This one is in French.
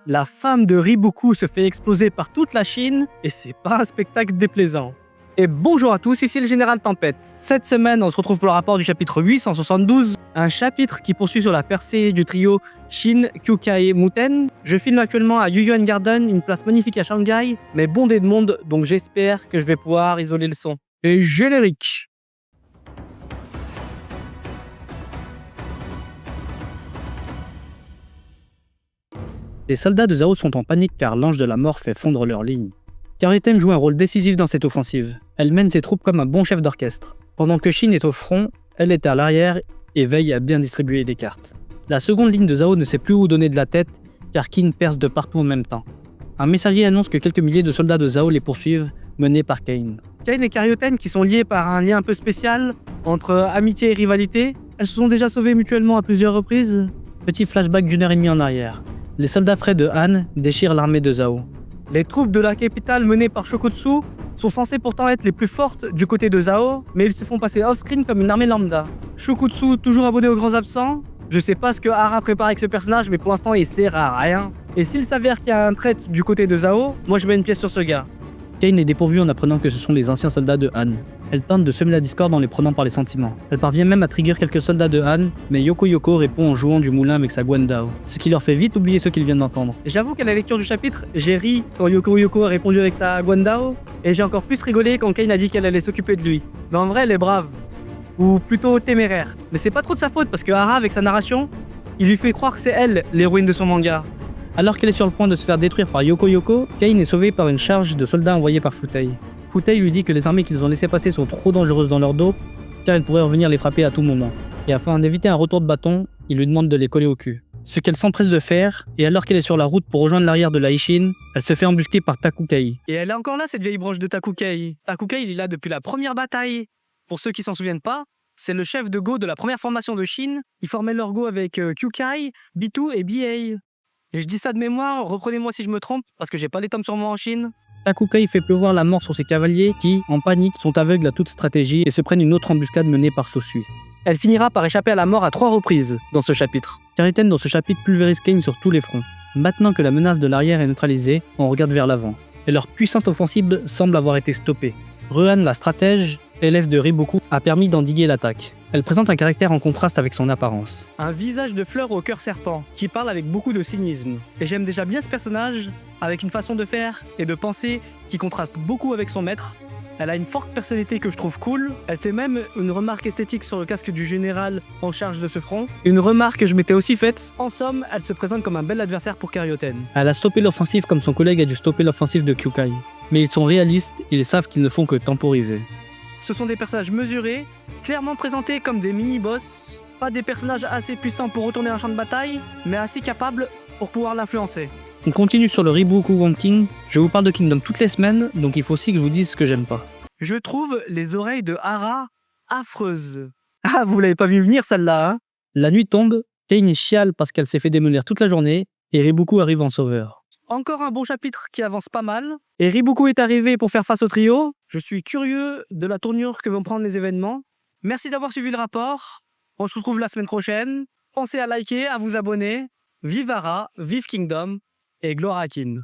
La femme de Riboku se fait exploser par toute la Chine et c'est pas un spectacle déplaisant. Et bonjour à tous, ici le Général Tempête. Cette semaine, on se retrouve pour le rapport du chapitre 872, un chapitre qui poursuit sur la percée du trio Shin, Kyukai, Muten. Je filme actuellement à Yuyuan Garden, une place magnifique à Shanghai, mais bondée de monde, donc j'espère que je vais pouvoir isoler le son. Et générique. Les soldats de Zhao sont en panique car l'ange de la mort fait fondre leur ligne. Karyuten joue un rôle décisif dans cette offensive. Elle mène ses troupes comme un bon chef d'orchestre. Pendant que Shin est au front, elle est à l'arrière et veille à bien distribuer les cartes. La seconde ligne de Zhao ne sait plus où donner de la tête car Qin perce de partout en même temps. Un messager annonce que quelques milliers de soldats de Zhao les poursuivent, menés par Cain. Cain et Karyuten, qui sont liés par un lien un peu spécial entre amitié et rivalité, elles se sont déjà sauvées mutuellement à plusieurs reprises. Petit flashback d'une heure et demie en arrière. Les soldats frais de Han déchirent l'armée de Zhao. Les troupes de la capitale menées par Shokotsu sont censées pourtant être les plus fortes du côté de Zhao, mais ils se font passer off-screen comme une armée lambda. Shokotsu toujours abonné aux grands absents. Je sais pas ce que Hara prépare avec ce personnage, mais pour l'instant il sert à rien. Et s'il s'avère qu'il y a un trait du côté de Zhao, moi je mets une pièce sur ce gars. Cain est dépourvu en apprenant que ce sont les anciens soldats de Han. Elle tente de semer la discorde en les prenant par les sentiments. Elle parvient même à trigger quelques soldats de Han, mais Yoko répond en jouant du moulin avec sa Guandao, ce qui leur fait vite oublier ce qu'ils viennent d'entendre. J'avoue qu'à la lecture du chapitre, j'ai ri quand Yoko a répondu avec sa Guandao, et j'ai encore plus rigolé quand Cain a dit qu'elle allait s'occuper de lui. Mais en vrai, elle est brave. Ou plutôt téméraire. Mais c'est pas trop de sa faute, parce que Hara, avec sa narration, il lui fait croire que c'est elle, l'héroïne de son manga. Alors qu'elle est sur le point de se faire détruire par Yoko, Cain est sauvé par une charge de soldats envoyés par Futei. Futei lui dit que les armées qu'ils ont laissées passer sont trop dangereuses dans leur dos, car elles pourraient revenir les frapper à tout moment. Et afin d'éviter un retour de bâton, il lui demande de les coller au cul. Ce qu'elle s'empresse de faire, et alors qu'elle est sur la route pour rejoindre l'arrière de la Ishin, elle se fait embusquer par Takukei. Et elle est encore là, cette vieille branche de Takukei. Takukei, il est là depuis la première bataille. Pour ceux qui s'en souviennent pas, c'est le chef de Go de la première formation de Shin. Ils formaient leur Go avec Kyukai, B2 et BA. Et je dis ça de mémoire, reprenez-moi si je me trompe, parce que j'ai pas les tomes sur moi en Chine. Takukei fait pleuvoir la mort sur ses cavaliers qui, en panique, sont aveugles à toute stratégie et se prennent une autre embuscade menée par Sosui. Elle finira par échapper à la mort à 3 reprises dans ce chapitre. Karyuten dans ce chapitre pulvérise Cain sur tous les fronts. Maintenant que la menace de l'arrière est neutralisée, on regarde vers l'avant. Et leur puissante offensive semble avoir été stoppée. Ruan, la stratège, élève de Riboku, a permis d'endiguer l'attaque. Elle présente un caractère en contraste avec son apparence. Un visage de fleur au cœur serpent, qui parle avec beaucoup de cynisme. Et j'aime déjà bien ce personnage, avec une façon de faire et de penser qui contraste beaucoup avec son maître. Elle a une forte personnalité que je trouve cool. Elle fait même une remarque esthétique sur le casque du général en charge de ce front. Une remarque que je m'étais aussi faite. En somme, elle se présente comme un bel adversaire pour Karyuten. Elle a stoppé l'offensive comme son collègue a dû stopper l'offensive de Kyukai. Mais ils sont réalistes, ils savent qu'ils ne font que temporiser. Ce sont des personnages mesurés, clairement présentés comme des mini-boss, pas des personnages assez puissants pour retourner un champ de bataille, mais assez capables pour pouvoir l'influencer. On continue sur le Riboku Ranking. Je vous parle de Kingdom toutes les semaines, donc il faut aussi que je vous dise ce que j'aime pas. Je trouve les oreilles de Hara affreuses. Ah, vous l'avez pas vu venir celle-là, hein? La nuit tombe, Cain chiale parce qu'elle s'est fait démolir toute la journée, et Riboku arrive en sauveur. Encore un bon chapitre qui avance pas mal, et Riboku est arrivé pour faire face au trio. Je suis curieux de la tournure que vont prendre les événements. Merci d'avoir suivi le rapport. On se retrouve la semaine prochaine. Pensez à liker, à vous abonner. Vive Hara, vive Kingdom, et gloire à Qin.